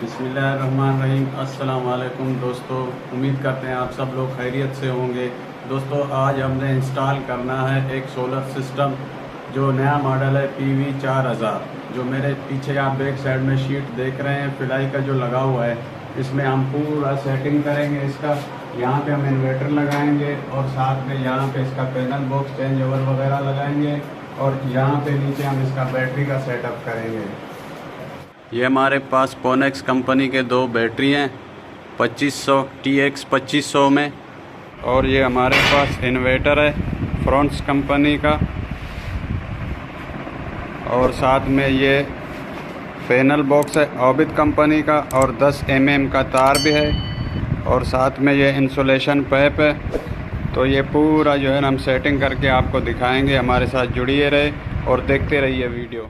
बिस्मिल्लाहिर्रहमानिर्रहीम। अस्सलाम वालेकुम दोस्तों, उम्मीद करते हैं आप सब लोग खैरियत से होंगे। दोस्तों, आज हमने इंस्टॉल करना है एक सोलर सिस्टम जो नया मॉडल है PV 4000। जो मेरे पीछे आप बैक साइड में शीट देख रहे हैं फिलाई का जो लगा हुआ है, इसमें हम पूरा सेटिंग करेंगे इसका। यहाँ पे हम इन्वर्टर लगाएंगे और साथ में यहाँ पे इसका पैनल बॉक्स चेंज ओवर वगैरह लगाएंगे और यहाँ पे नीचे हम इसका बैटरी का सेटअप करेंगे। ये हमारे पास पोनेक्स कंपनी के दो बैटरी हैं 2500 TX 2500 में, और ये हमारे पास इन्वर्टर है फ्रॉन्स कंपनी का, और साथ में ये पैनल बॉक्स है ऑबिट कंपनी का, और 10 mm का तार भी है, और साथ में ये इंसुलेशन पाइप है। तो ये पूरा जो है हम सेटिंग करके आपको दिखाएंगे। हमारे साथ जुड़िए रहे और देखते रहिए वीडियो।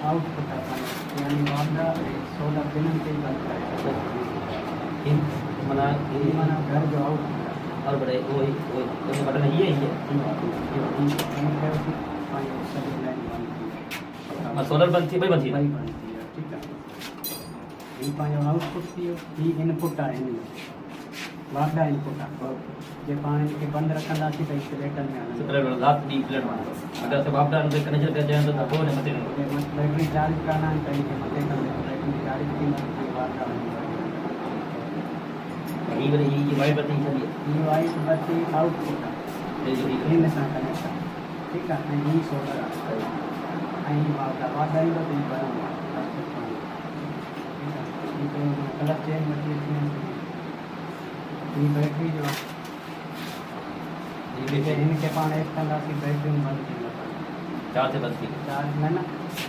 आउटपुट यानी वादा 16 दिनों के बंद मना मना घर जो आउटपुट और बड़े वो बटन है ये सोलर बंद थी भाई बंद थी ठीक है इन पांच आउटपुट थी ई इनपुट आहे वादा इनपुट जे पाण के बंद रखंदासीं त इंस्टॉलेटर में प्लेट रात डी प्लेट में अगर से वापडा ने कनेक्शन कर जाए तो को ने मते बैटरी चार्ज करना है कहीं के मते कर बैटरी चार्ज की मत वादा ये वाइट बत्ती चली ये वाइट बत्ती आउटपुट ये जो इन सां कनेक्शन ठीक है ई सोलर आई वादा ई तो कलर चेंज मत ये बैटरी जो इनके पाण एक कंदासीं बैटरी बंद थी चार से बंद थी चार्ज में ना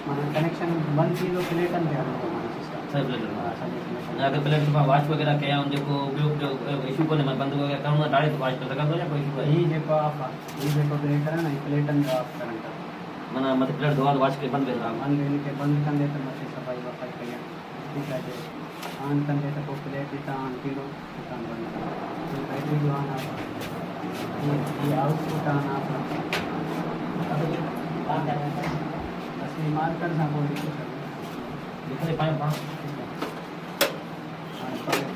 माना कनेक्शन बंद थी तो प्लेटन थे हमारे सब प्लेट अगर प्लेट में वाच वगैरह कया उन जो उपयोग जो इशू को ने बंद हो गया करूंगा डायरेक्ट वाच कर सका तो या कोई इशू ये जो आप ये जो प्लेटर है ना प्लेटन जो आप करंट मना मत प्लेट दो वाच के बंद कर बंद इनके बंद कर दे तो मत सफाई वफाई करिए ठीक है जो ऑन कर दे तो प्लेट इतना ऑन किलो दुकान बंद तो बैटरी जो ऑन आप ये आउटपुट ऑन आप असली मार्कर ना बोल दिखाई पाए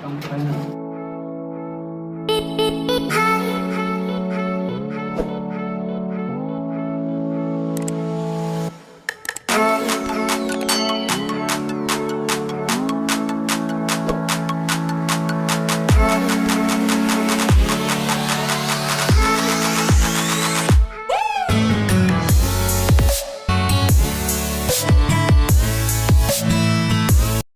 कम करना